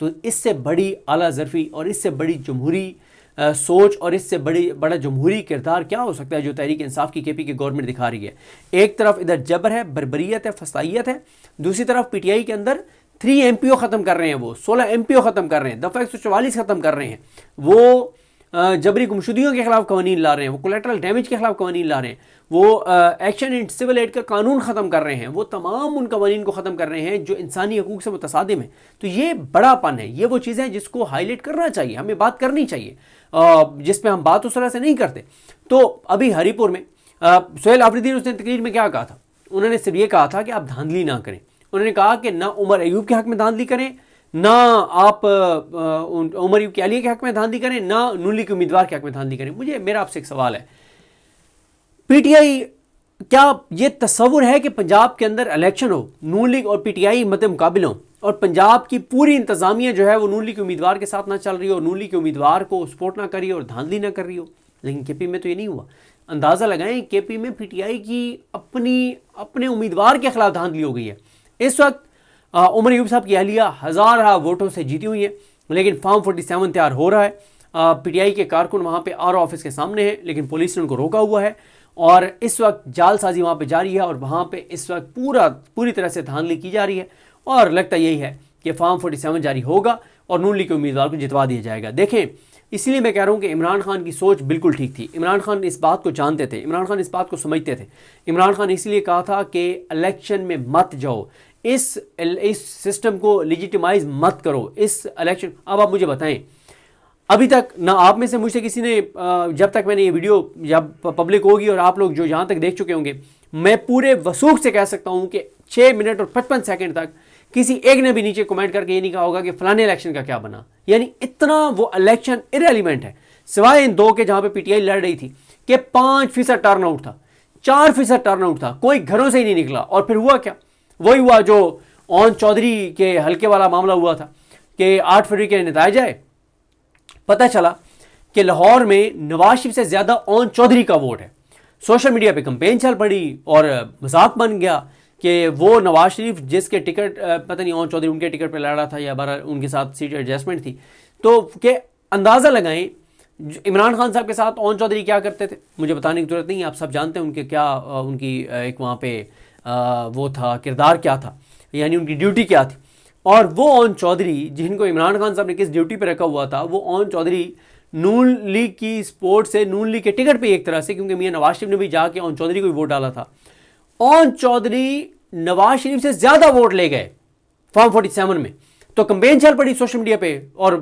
تو اس سے بڑی اعلیٰ ظرفی اور اس سے بڑی جمہوری سوچ اور اس سے بڑا جمہوری کردار کیا ہو سکتا ہے جو تحریک انصاف کی کے پی کی گورنمنٹ دکھا رہی ہے. ایک طرف ادھر جبر ہے، بربریت ہے، فسطائیت ہے، دوسری طرف پی ٹی آئی کے اندر 3 ایم پی او ختم کر رہے ہیں، وہ 16 ایم پی او ختم کر رہے ہیں، دفعہ 144 ختم کر رہے ہیں، وہ جبری گمشدگیوں کے خلاف قوانین لا رہے ہیں، وہ کولیٹرل ڈیمیج کے خلاف قوانین لا رہے ہیں، وہ ایکشن ان سول ایڈ کا قانون ختم کر رہے ہیں، وہ تمام ان قوانین کو ختم کر رہے ہیں جو انسانی حقوق سے متصادم ہیں. تو یہ بڑا پن ہے، یہ وہ چیزیں ہیں جس کو ہائی لائٹ کرنا چاہیے، ہمیں بات کرنی چاہیے، جس پہ ہم بات اس طرح سے نہیں کرتے. تو ابھی ہری پور میں سہیل آفریدی نے اس نے تقریر میں کیا کہا تھا؟ انہوں نے صرف یہ کہا تھا کہ آپ دھاندلی نہ کریں. انہوں نے کہا کہ نہ عمر ایوب کے حق میں دھاندلی کریں، نہ آپ عمر ایوب کے علیہ کے حق میں دھاندلی کریں، نہ نون لیگ کے امیدوار کے حق میں دھاندلی کریں. میرا آپ سے ایک سوال ہے، پی ٹی آئی کیا یہ تصور ہے کہ پنجاب کے اندر الیکشن ہو، نون لیگ اور پی ٹی آئی مد مقابل ہوں، اور پنجاب کی پوری انتظامیہ جو ہے وہ نون لیگ کے امیدوار کے ساتھ نہ چل رہی ہو، اور نون لیگ کے امیدوار کو سپورٹ نہ کری اور دھاندلی نہ کر رہی ہو؟ لیکن کے پی میں تو یہ نہیں ہوا. اندازہ لگائیں کے پی میں پی ٹی آئی کی اپنے امیدوار کے خلاف دھاندلی ہو گئی ہے. اس وقت عمر ایوب صاحب کی اہلیہ ہزارہ ووٹوں سے جیتی ہوئی ہیں، لیکن فارم 47 تیار ہو رہا ہے. پی ٹی آئی کے کارکن وہاں پہ آر او آفس کے سامنے ہیں، لیکن پولیس نے ان کو روکا ہوا ہے، اور اس وقت جال سازی وہاں پہ جاری ہے، اور وہاں پہ اس وقت پوری طرح سے دھاندلی کی جا رہی ہے، اور لگتا یہی ہے کہ فارم 47 جاری ہوگا اور نون لیگ کے امیدوار کو جتوا دیا جائے گا. دیکھیں، اس لیے میں کہہ رہا ہوں کہ عمران خان کی سوچ بالکل ٹھیک تھی. عمران خان اس بات کو جانتے تھے، عمران خان اس بات کو سمجھتے تھے. عمران خان اس لیے کہا تھا کہ الیکشن میں مت جاؤ، اس سسٹم کو لیجیٹیمائز مت کرو، اس الیکشن. اب آپ مجھے بتائیں، ابھی تک نہ آپ میں سے مجھ سے کسی نے، جب تک میں نے یہ ویڈیو جب پبلک ہوگی اور آپ لوگ جو یہاں تک دیکھ چکے ہوں گے، میں پورے وثوق سے کہہ سکتا ہوں کہ 6 منٹ اور 55 سیکنڈ تک کسی ایک نے بھی نیچے کمنٹ کر کے یہ نہیں کہا ہوگا کہ فلانے الیکشن کا کیا بنا. یعنی اتنا وہ الیکشن ارریلیونٹ ہے، سوائے ان 2 کے جہاں پہ پی ٹی آئی لڑ رہی تھی کہ 5% ٹرن آؤٹ تھا، 4% ٹرن آؤٹ تھا، کوئی گھروں سے ہی نہیں نکلا. اور پھر ہوا کیا؟ وہی ہوا جو اون چودھری کے حلقے والا معاملہ ہوا تھا کہ 8 فروری کے نتائج آئے، پتہ چلا کہ لاہور میں نواز شریف سے زیادہ اون چودھری کا ووٹ ہے. سوشل میڈیا پہ کمپین چل پڑی اور مذاق بن گیا کہ وہ نواز شریف جس کے ٹکٹ پتہ نہیں اون چودھری ان کے ٹکٹ پہ لڑ رہا تھا یا بہرحال ان کے ساتھ سیٹ ایڈجسٹمنٹ تھی. تو کہ اندازہ لگائیں عمران خان صاحب کے ساتھ اون چودھری کیا کرتے تھے، مجھے بتانے کی ضرورت نہیں، آپ سب جانتے ہیں ان کے کیا، ان کی ایک وہاں پہ وہ تھا، کردار کیا تھا، یعنی ان کی ڈیوٹی کیا تھی. اور وہ اون چودھری جن کو عمران خان صاحب نے کس ڈیوٹی پہ رکھا ہوا تھا، وہ اون چودھری نون لیگ کی سپورٹ سے، نون لیگ کے ٹکٹ پہ ایک طرح سے، کیونکہ میاں نواز شریف نے بھی جا کے اون چودھری کو بھی ووٹ ڈالا تھا، اون چودھری نواز شریف سے زیادہ ووٹ لے گئے فارم 47 میں. تو کمپین چل پڑی سوشل میڈیا پہ اور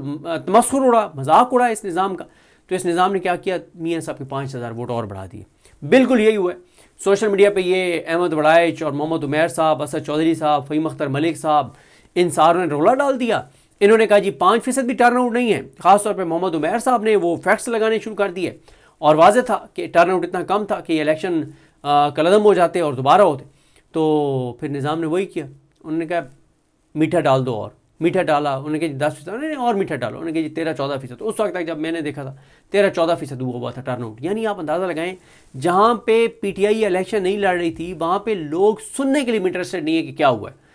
تمسخر اڑا، مذاق اڑا اس نظام کا. تو اس نظام نے کیا کیا؟ میاں صاحب کے 5000 ووٹ اور بڑھا دیے. بالکل یہی ہوا ہے. سوشل میڈیا پہ یہ احمد وڑائچ اور محمد عمیر صاحب، اسد چودھری صاحب، فہیم اختر ملک صاحب، ان ساروں نے رولا ڈال دیا. انہوں نے کہا جی 5% بھی ٹرن آؤٹ نہیں ہے. خاص طور پہ محمد عمیر صاحب نے وہ فیکٹس لگانے شروع کر دیے، اور واضح تھا کہ ٹرن آؤٹ اتنا کم تھا کہ یہ الیکشن کلعدم ہو جاتے اور دوبارہ ہوتے. تو پھر نظام نے وہی کیا، انہوں نے کہا میٹھا ڈال دو، اور میٹھا ڈالا. انہوں نے کہا جی 10%، انہوں نے اور میٹھا ڈالو. انہوں نے کہا جی 13-14%. اس وقت تک جب میں نے دیکھا تھا 13-14% ہوا تھا ٹرن آؤٹ. یعنی آپ اندازہ لگائیں جہاں پہ پی ٹی آئی الیکشن نہیں لڑ رہی تھی وہاں پہ لوگ سننے کے لیے انٹرسٹڈ نہیں ہے کہ کیا ہوا ہے.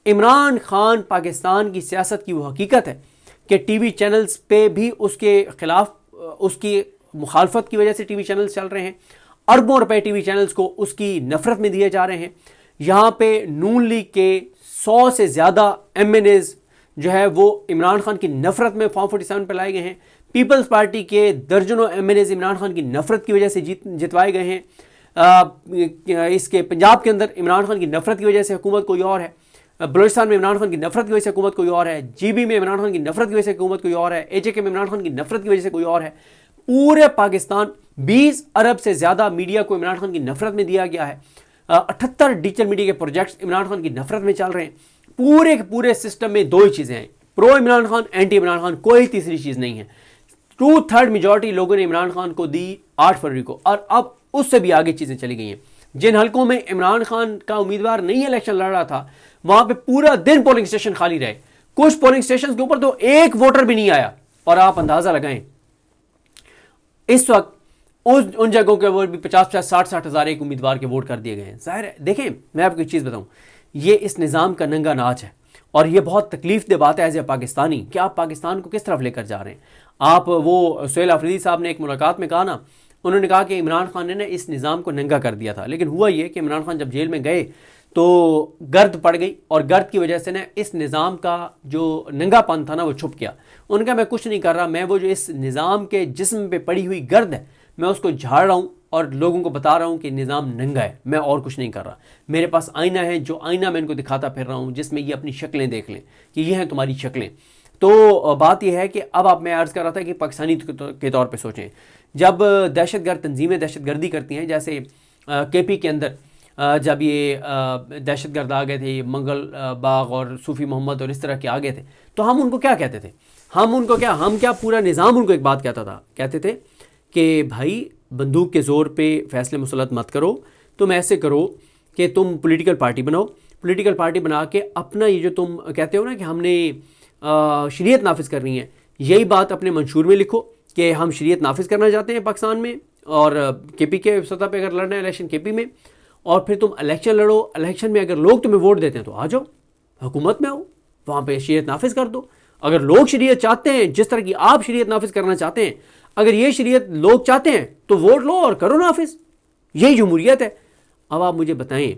عمران خان پاکستان کی سیاست کی وہ حقیقت ہے کہ ٹی وی چینلز پہ بھی اس کے خلاف، اس کی مخالفت کی وجہ سے ٹی وی چینلز چل رہے ہیں. اربوں روپے ٹی وی چینلز کو اس کی نفرت میں دیے جا رہے ہیں. یہاں پہ نون لیگ کے 100 سے زیادہ ایم این ایز جو ہے وہ عمران خان کی نفرت میں فارم 47 پہ لائے گئے ہیں. پیپلز پارٹی کے درجنوں M N As Imran Khan کی نفرت کی وجہ سے جتوائے گئے ہیں. اس کے پنجاب کے اندر عمران خان کی نفرت کی وجہ سے حکومت کوئی اور ہے، بلوچستان میں عمران خان کی نفرت کی وجہ سے حکومت کوئی اور ہے، جی بی میں عمران خان کی نفرت کی وجہ سے حکومت کوئی اور ہے، ایچ اے کے میں عمران خان کی نفرت کی وجہ سے کوئی اور ہے. پورے پاکستان 20 ارب سے زیادہ میڈیا کو عمران خان کی نفرت میں دیا گیا ہے. 78 ڈیجیٹل میڈیا کے پروجیکٹس عمران خان کی نفرت میں چل رہے ہیں. پورے کے پورے سسٹم میں 2 ہی چیزیں ہیں، پرو عمران خان، اینٹی عمران خان، کوئی تیسری چیز نہیں ہے. 2/3 میجورٹی لوگوں نے عمران خان کو دی 8 فروری کو، اور اب اس سے بھی آگے چیزیں چلی گئی ہیں. جن حلقوں میں عمران خان کا امیدوار نہیں الیکشن لڑ رہا تھا وہاں پہ پورا دن پولنگ اسٹیشن خالی رہے. کچھ پولنگ اسٹیشن کے اوپر تو ایک ووٹر بھی نہیں آیا. اور آپ اندازہ لگائیں اس وقت ان جگہوں کے وہ بھی 50-50 60-60 ہزار ایک امیدوار کے ووٹ کر دیے گئے ہیں. ظاہر ہے، دیکھیں میں آپ کو ایک چیز بتاؤں، یہ اس نظام کا ننگا ناچ ہے. اور یہ بہت تکلیف دہ بات ہے ایز اے پاکستانی کہ آپ پاکستان کو کس طرف لے کر جا رہے ہیں. آپ وہ سہیل آفریدی صاحب نے ایک ملاقات میں کہا نا, انہوں نے کہا کہ عمران خان نے نا اس نظام کو ننگا کر دیا تھا, لیکن ہوا یہ کہ عمران خان جب جیل میں گئے تو گرد پڑ گئی, اور گرد کی وجہ سے نا اس نظام کا جو ننگا پن تھا نا وہ چھپ گیا. انہوں نے کہا میں کچھ نہیں کر رہا, میں وہ جو اس نظام کے جسم پہ پڑی ہوئی گرد ہے میں اس کو جھاڑ رہا ہوں اور لوگوں کو بتا رہا ہوں کہ نظام ننگا ہے, میں اور کچھ نہیں کر رہا. میرے پاس آئینہ ہے, جو آئینہ میں ان کو دکھاتا پھر رہا ہوں جس میں یہ اپنی شکلیں دیکھ لیں کہ یہ ہیں تمہاری شکلیں. تو بات یہ ہے کہ اب آپ, میں عرض کر رہا تھا کہ پاکستانی کے طور پہ سوچیں, جب دہشت گرد تنظیمیں دہشت گردی کرتی ہیں, جیسے کے پی کے اندر جب یہ دہشت گرد آ گئے تھے, منگل باغ اور صوفی محمد اور اس طرح کے آ گئے تھے, تو ہم ان کو کیا کہتے تھے؟ ہم کیا پورا نظام ان کو ایک بات کہتے تھے کہ بھائی بندوق کے زور پہ فیصلے مسلط مت کرو, تم ایسے کرو کہ تم پولیٹیکل پارٹی بناؤ, پولیٹیکل پارٹی بنا کے اپنا یہ جو تم کہتے ہو نا کہ ہم نے شریعت نافذ کرنی ہے, یہی بات اپنے منشور میں لکھو کہ ہم شریعت نافذ کرنا چاہتے ہیں پاکستان میں, اور کے پی کے سطح پہ اگر لڑنا ہے الیکشن کے پی میں, اور پھر تم الیکشن لڑو, الیکشن میں اگر لوگ تمہیں ووٹ دیتے ہیں تو آ جاؤ حکومت میں آؤ, وہاں پہ شریعت نافذ کر دو. اگر لوگ شریعت چاہتے ہیں جس طرح کی آپ شریعت نافذ کرنا چاہتے ہیں, اگر یہ شریعت لوگ چاہتے ہیں تو ووٹ لو اور کرو نافذ, یہی جمہوریت ہے. اب آپ مجھے بتائیں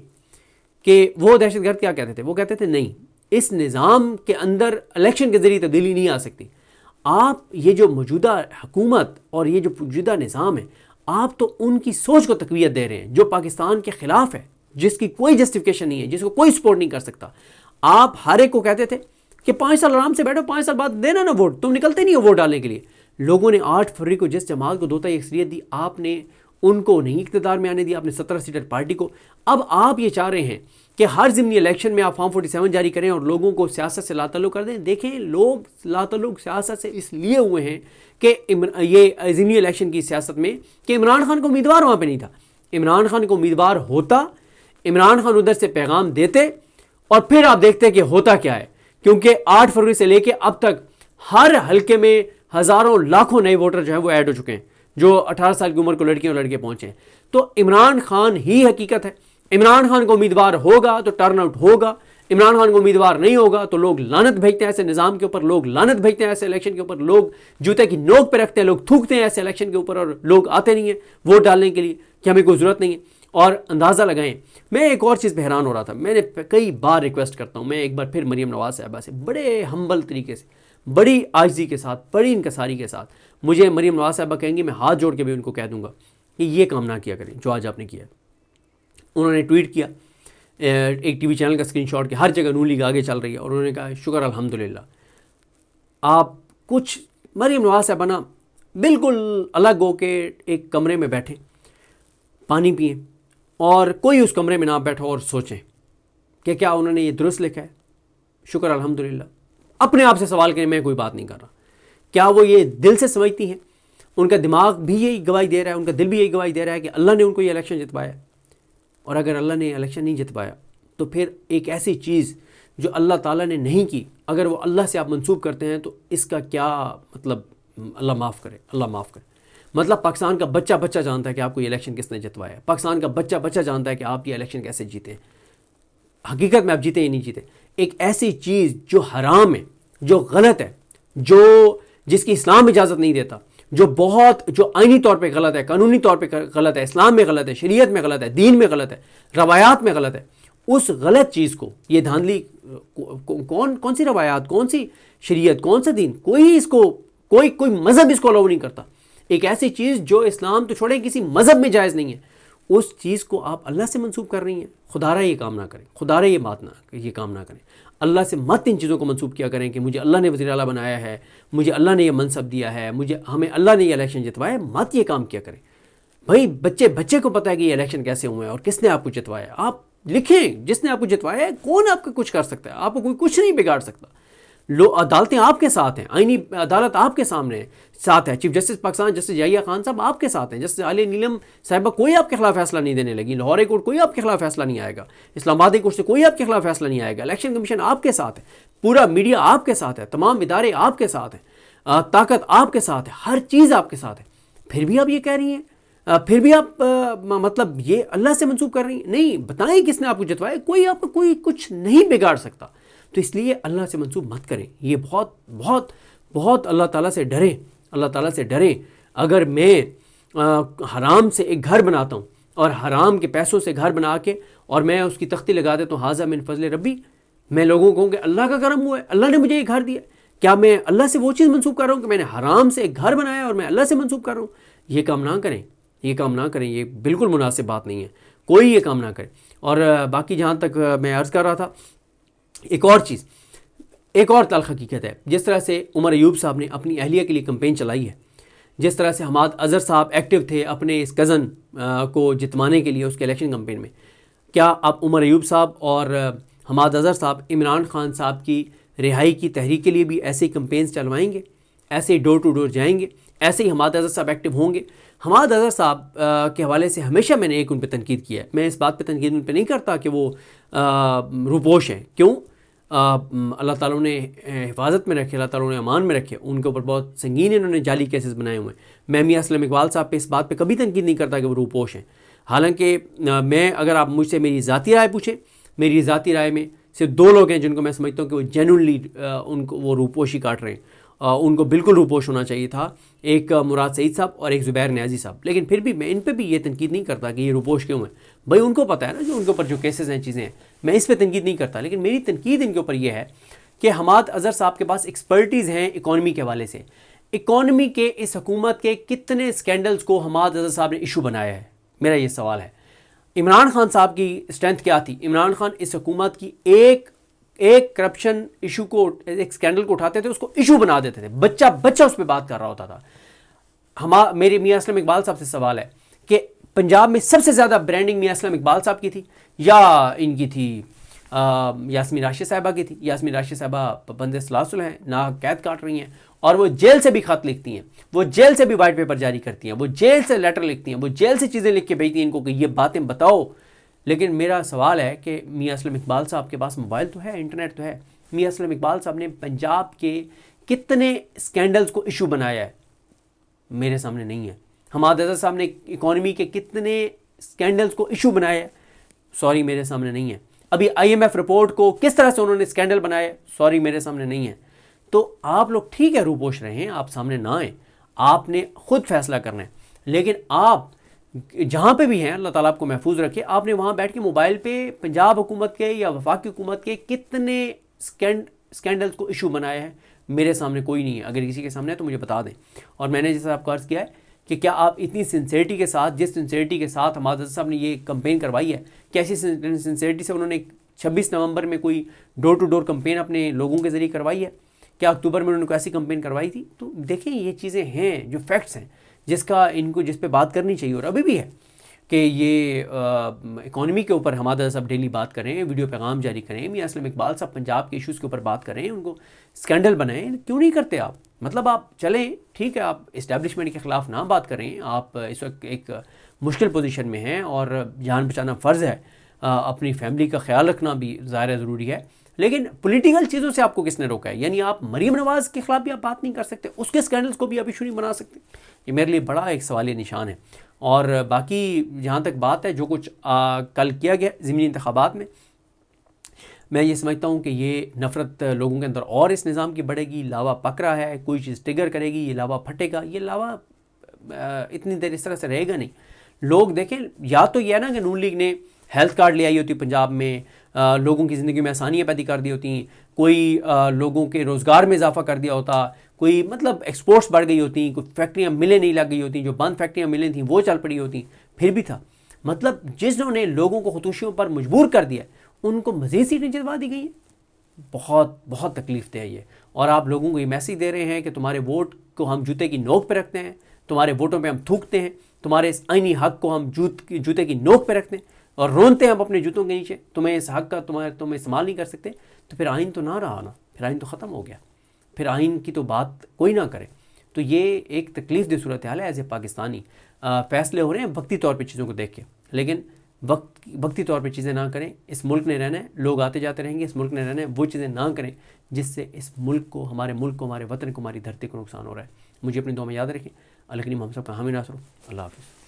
کہ وہ دہشت گرد کیا کہتے تھے؟ وہ کہتے تھے نہیں, اس نظام کے اندر الیکشن کے ذریعے تبدیلی نہیں آ سکتی. آپ یہ جو موجودہ حکومت اور یہ جو موجودہ نظام ہے, آپ تو ان کی سوچ کو تقویت دے رہے ہیں جو پاکستان کے خلاف ہے, جس کی کوئی جسٹیفیکیشن نہیں ہے, جس کو کوئی سپورٹ نہیں کر سکتا. آپ ہر ایک کو کہتے تھے کہ 5 سال آرام سے بیٹھو, 5 سال بعد دینا نا ووٹ, تم نکلتے نہیں ہو ووٹ ڈالنے کے لیے. لوگوں نے 8 فروری کو جس جماعت کو دوتا اکثریت دی, آپ نے ان کو نہیں اقتدار میں آنے دیا, آپ نے 17 سیٹر پارٹی کو. اب آپ یہ چاہ رہے ہیں کہ ہر ضمنی الیکشن میں آپ فارم 47 جاری کریں اور لوگوں کو سیاست سے لا تعلق کر دیں. دیکھیں, لوگ لا تعلق سیاست سے اس لیے ہوئے ہیں کہ یہ ضمنی الیکشن کی سیاست میں کہ عمران خان کو امیدوار وہاں پہ نہیں تھا. عمران خان کو امیدوار ہوتا, عمران خان ادھر سے پیغام دیتے, اور پھر آپ دیکھتے کہ ہوتا کیا ہے. کیونکہ 8 فروری سے لے کے اب تک ہر حلقے میں ہزاروں لاکھوں نئے ووٹر جو ہیں وہ ایڈ ہو چکے ہیں, جو 18 سال کی عمر کو لڑکیاں اور لڑکے پہنچے ہیں. تو عمران خان ہی حقیقت ہے. عمران خان کو امیدوار ہوگا تو ٹرن آؤٹ ہوگا, عمران خان کو امیدوار نہیں ہوگا تو لوگ لعنت بھیجتے ہیں ایسے نظام کے اوپر, لوگ لعنت بھیجتے ہیں ایسے الیکشن کے اوپر, لوگ جوتے کی نوک پہ رکھتے ہیں, لوگ تھوکتے ہیں ایسے الیکشن کے اوپر, اور لوگ آتے نہیں ہیں ووٹ ڈالنے کے لیے کہ ہمیں کوئی ضرورت نہیں ہے. اور اندازہ لگائیں, میں ایک اور چیز پہ حیران ہو رہا تھا, میں نے کئی بار ریکویسٹ کرتا ہوں, میں ایک بار پھر مریم نواز صاحبہ سے بڑے ہمبل طریقے سے, بڑی عاجزی کے ساتھ, بڑی انکساری کے ساتھ, مجھے مریم نواز صاحبہ کہیں گی, میں ہاتھ جوڑ کے بھی ان کو کہہ دوں گا کہ یہ کام نہ کیا کریں جو آج آپ نے کیا. انہوں نے ٹویٹ کیا ایک ٹی وی چینل کا اسکرین شاٹ کہ ہر جگہ نون لیگ آگے چل رہی ہے, اور انہوں نے کہا شکر الحمدللہ. آپ کچھ مریم نواز صاحبہ نا بالکل الگ ہو کے ایک کمرے میں بیٹھیں, پانی پئیں, اور کوئی اس کمرے میں نہ بیٹھا اور سوچیں کہ کیا انہوں نے یہ درست لکھا ہے. شکر الحمدللہ. اپنے آپ سے سوال کریں, میں کوئی بات نہیں کر رہا, کیا وہ یہ دل سے سمجھتی ہیں؟ ان کا دماغ بھی یہی گواہی دے رہا ہے, ان کا دل بھی یہی گواہی دے رہا ہے کہ اللہ نے ان کو یہ الیکشن جتوایا. اور اگر اللہ نے الیکشن نہیں جتوایا تو پھر ایک ایسی چیز جو اللہ تعالیٰ نے نہیں کی, اگر وہ اللہ سے آپ منسوب کرتے ہیں تو اس کا کیا مطلب؟ اللہ معاف کرے, اللہ معاف کرے. مطلب پاکستان کا بچہ بچہ جانتا ہے کہ آپ کو یہ الیکشن کس نے جتوایا ہے. پاکستان کا بچہ بچہ جانتا ہے کہ آپ یہ الیکشن کیسے جیتے ہیں. حقیقت میں آپ جیتے یا نہیں جیتے. ایک ایسی چیز جو حرام ہے, جو غلط ہے, جس کی اسلام اجازت نہیں دیتا, جو آئینی طور پہ غلط ہے, قانونی طور پہ غلط ہے, اسلام میں غلط ہے, شریعت میں غلط ہے, دین میں غلط ہے, روایات میں غلط ہے, اس غلط چیز کو یہ دھاندلی, کون سی روایات, کون سی شریعت, کون سا دین, کوئی مذہب اس کو الاؤ نہیں کرتا. ایک ایسی چیز جو اسلام تو چھوڑیں کسی مذہب میں جائز نہیں ہے, اس چیز کو آپ اللہ سے منسوب کر رہی ہیں. خدا را یہ کام نہ کریں, خدا را یہ کام نہ کریں. اللہ سے مت ان چیزوں کو منسوب کیا کریں کہ مجھے اللہ نے وزیر اعلیٰ بنایا ہے, مجھے اللہ نے یہ منصب دیا ہے, ہمیں اللہ نے یہ الیکشن جتوایا ہے. مت یہ کام کیا کریں. بھائی بچے کو پتہ ہے کہ یہ الیکشن کیسے ہوئے ہیں اور کس نے آپ کو جتوایا. آپ لکھیں جس نے آپ کو جتوایا ہے, کون آپ کا کچھ کر سکتا ہے, آپ کو کوئی کچھ نہیں بگاڑ سکتا. عدالتیں آپ کے ساتھ ہیں, آئینی عدالت آپ کے سامنے ساتھ ہے. Chief justice Pakistan justice Yahya Khan صاحب آپ کے ساتھ ہیں, جسٹس عالیہ نیلم صاحبہ کوئی آپ کے خلاف فیصلہ نہیں دینے لگی, لاہور کورٹ کوئی آپ کے خلاف فیصلہ نہیں آئے گا, اسلام آباد کورٹ سے کوئی آپ کے خلاف فیصلہ نہیں آئے گا, الیکشن کمیشن آپ کے ساتھ ہے, پورا میڈیا آپ کے ساتھ ہے, تمام ادارے آپ کے ساتھ ہیں, طاقت آپ کے ساتھ ہے, ہر چیز آپ کے ساتھ ہے. پھر بھی آپ یہ کہہ رہی ہیں, پھر بھی آپ مطلب یہ اللہ سے منسوب کر رہی ہیں. نہیں, بتائیں کس نے آپ کو جتوایا. کوئی آپ کو کوئی کچھ نہیں بگاڑ سکتا. تو اس لیے اللہ سے منسوب مت کریں. یہ بہت بہت بہت اللہ تعالیٰ سے ڈریں, اللہ تعالیٰ سے ڈریں. اگر میں حرام سے ایک گھر بناتا ہوں اور حرام کے پیسوں سے گھر بنا کے اور میں اس کی تختی لگا دیتا ہوں حاذا من فضل ربی, میں لوگوں کو کہوں کہ اللہ کا کرم ہوا ہے, اللہ نے مجھے یہ گھر دیا, کیا میں اللہ سے وہ چیز منسوب کر رہا ہوں کہ میں نے حرام سے ایک گھر بنایا اور میں اللہ سے منسوب کر رہا ہوں؟ یہ کام نہ کریں, یہ کام نہ کریں, یہ بالکل مناسب بات نہیں ہے, کوئی یہ کام نہ کرے. اور باقی جہاں تک میں عرض کر رہا تھا, ایک اور چیز, ایک اور تلخ حقیقت ہے. جس طرح سے عمر ایوب صاحب نے اپنی اہلیہ کے لیے کمپین چلائی ہے, جس طرح سے حماد اظہر صاحب ایکٹیو تھے اپنے اس کزن کو جتوانے کے لیے اس کے الیکشن کمپین میں, کیا اب عمر ایوب صاحب اور حماد اظہر صاحب عمران خان صاحب کی رہائی کی تحریک کے لیے بھی ایسے ہی کمپینز چلوائیں گے, ایسے ہی ڈور ٹو ڈور جائیں گے, ایسے ہی حماد اظہر صاحب ایکٹیو ہوں گے؟ حماد اظہر صاحب کے حوالے سے ہمیشہ میں نے ایک ان پہ تنقید کیا ہے. میں اس بات پہ تنقید ان پہ نہیں کرتا کہ وہ روپوش ہیں. کیوں؟ اللہ تعالیٰ نے حفاظت میں رکھے, اللہ تعالیٰ نے امان میں رکھے, ان کے اوپر بہت سنگین انہوں نے جعلی کیسز بنائے ہوئے ہیں. میں میاں اسلم اقبال صاحب پہ اس بات پہ کبھی تنقید نہیں کرتا کہ وہ روپوش ہیں. حالانکہ میں, اگر آپ مجھ سے میری ذاتی رائے پوچھیں, میری ذاتی رائے میں صرف 2 لوگ ہیں جن کو میں سمجھتا ہوں کہ وہ جینوئنلی ان کو وہ روپوشی کاٹ رہے ہیں. ان کو بالکل روپوش ہونا چاہیے تھا, ایک مراد سعید صاحب اور ایک زبیر نیازی صاحب. لیکن پھر بھی میں ان پہ بھی یہ تنقید نہیں کرتا کہ یہ روپوش کیوں ہیں. بھائی ان کو پتہ ہے نا جو ان کے اوپر جو کیسز ہیں, چیزیں ہیں, میں اس پہ تنقید نہیں کرتا. لیکن میری تنقید ان کے اوپر یہ ہے کہ حماد اظہر صاحب کے پاس ایکسپرٹیز ہیں اکانومی کے حوالے سے. اکانومی کے اس حکومت کے کتنے اسکینڈلز کو حماد اظہر صاحب نے ایشو بنایا ہے, میرا یہ سوال ہے. عمران خان صاحب کی اسٹرینتھ کیا تھی؟ عمران خان اس حکومت کی ایک کرپشن ایشو کو, ایک اسکینڈل کو اٹھاتے تھے, اس کو ایشو بنا دیتے تھے, بچہ اس پہ بات کر رہا ہوتا تھا. میرے میاں اسلم اقبال صاحب سے سوال ہے کہ پنجاب میں سب سے زیادہ برانڈنگ میاں اسلم اقبال صاحب کی تھی یا ان کی تھی یاسمین راشد صاحبہ کی تھی؟ یاسمین راشد صاحبہ پابند سلاسل ہیں, ناحق قید کاٹ رہی ہیں, اور وہ جیل سے بھی خط لکھتی ہیں, وہ جیل سے بھی وائٹ پیپر جاری کرتی ہیں, وہ جیل سے لیٹر لکھتی ہیں, وہ جیل سے چیزیں لکھ کے بھیجتی ہیں ان کو کہ یہ باتیں بتاؤ. لیکن میرا سوال ہے کہ میاں اسلم اقبال صاحب کے پاس موبائل تو ہے, انٹرنیٹ تو ہے. میاں اسلم اقبال صاحب نے پنجاب کے کتنے اسکینڈلز کو ایشو بنایا ہے؟ میرے سامنے نہیں ہے. حماد اظہر صاحب نے اکانومی کے کتنے اسکینڈلز کو ایشو بنایا ہے؟ سوری, میرے سامنے نہیں ہے. ابھی IMF رپورٹ کو کس طرح سے انہوں نے اسکینڈل بنایا ہے؟ سوری, میرے سامنے نہیں ہے. تو آپ لوگ ٹھیک ہے روپوش رہے ہیں, آپ سامنے نہ آئیں, آپ نے خود فیصلہ کرنا ہے. لیکن آپ جہاں پہ بھی ہیں, اللہ تعالیٰ آپ کو محفوظ رکھے, آپ نے وہاں بیٹھ کے موبائل پہ پنجاب حکومت کے یا وفاقی حکومت کے کتنے اسکینڈلز کو ایشو بنایا ہے؟ میرے سامنے کوئی نہیں ہے. اگر کسی کے سامنے ہے تو مجھے بتا دیں. اور میں نے جیسا آپ کو عرض کیا ہے کہ کیا آپ اتنی سنسیئرٹی کے ساتھ, جس سنسیئرٹی کے ساتھ حماد اظہر صاحب نے یہ کمپین کروائی ہے, کیسی سنسیئرٹی سے انہوں نے 26 نومبر میں کوئی ڈور ٹو ڈور کمپین اپنے لوگوں کے ذریعے کروائی ہے؟ کیا اکتوبر میں انہوں نے کوئی ایسی کمپین کروائی تھی؟ تو دیکھیں یہ چیزیں ہیں جو فیکٹس ہیں جس پہ بات کرنی چاہیے. اور ابھی بھی ہے کہ یہ اکانومی کے اوپر حماد اظہر صاحب ڈیلی بات کریں, ویڈیو پیغام جاری کریں, میاں اسلم اقبال صاحب پنجاب کے ایشوز کے اوپر بات کریں, ان کو اسکینڈل بنائیں. کیوں نہیں کرتے آپ؟ مطلب آپ چلیں, ٹھیک ہے, آپ اسٹیبلشمنٹ کے خلاف نہ بات کریں, آپ اس وقت ایک مشکل پوزیشن میں ہیں اور جان بچانا فرض ہے, اپنی فیملی کا خیال رکھنا بھی ظاہر ضروری ہے. لیکن پولیٹیکل چیزوں سے آپ کو کس نے روکا ہے؟ یعنی آپ مریم نواز کے خلاف بھی آپ بات نہیں کر سکتے, اس کے اسکینڈلز کو بھی آپ ایشو نہیں بنا سکتے. یہ میرے لیے بڑا ایک سوالیہ نشان ہے. اور باقی جہاں تک بات ہے جو کچھ کل کیا گیا ضمنی انتخابات میں یہ سمجھتا ہوں کہ یہ نفرت لوگوں کے اندر اور اس نظام کی بڑھے گی. لاوا پک رہا ہے, کوئی چیز ٹریگر کرے گی, یہ لاوا پھٹے گا. یہ لاوا اتنی دیر اس طرح سے رہے گا نہیں. لوگ دیکھیں, یا تو یہ ہے نا کہ نون لیگ نے ہیلتھ کارڈ لے آئی ہوتی پنجاب میں, لوگوں کی زندگی میں آسانیاں پیدا کر دی ہوتی, کوئی لوگوں کے روزگار میں اضافہ کر دیا ہوتا, کوئی مطلب ایکسپورٹس بڑھ گئی ہوتی, کوئی فیکٹریاں ملیں نہیں لگ گئی ہوتی, جو بند فیکٹریاں ملیں تھیں وہ چل پڑی ہوتی, پھر بھی تھا. مطلب جنہوں نے لوگوں کو خودکشیوں پر مجبور کر دیا ان کو مزید سیٹیں جلوا دی گئی ہیں. بہت بہت تکلیف دہ ہے یہ. اور آپ لوگوں کو یہ میسیج دے رہے ہیں کہ تمہارے ووٹ کو ہم جوتے کی نوک پہ رکھتے ہیں, تمہارے ووٹوں پہ ہم تھوکتے ہیں, تمہارے اس آئینی حق کو ہم جوتے کی نوک پہ رکھتے ہیں اور رونتے ہیں ہم اپنے جوتوں کے نیچے. تمہیں اس حق کا تم استعمال نہیں کر سکتے. تو پھر آئین تو نہ رہا نا, پھر آئین تو ختم ہو گیا, پھر آئین کی تو بات کوئی نہ کرے. تو یہ ایک تکلیف دہ صورتحال ہے. ایز اے پاکستانی فیصلے ہو رہے ہیں وقتی طور پہ چیزوں کو دیکھ کے, لیکن وقتی طور پہ چیزیں نہ کریں. اس ملک نے رہنا ہے, لوگ آتے جاتے رہیں گے, اس ملک نے رہنا ہے. وہ چیزیں نہ کریں جس سے اس ملک کو, ہمارے ملک کو, ہمارے وطن کو, ہماری دھرتی کو نقصان ہو رہا ہے. مجھے اپنی دعا میں یاد رکھیں. اللہ کریم ہم سب کا حامی ناصر ہو. اللہ حافظ.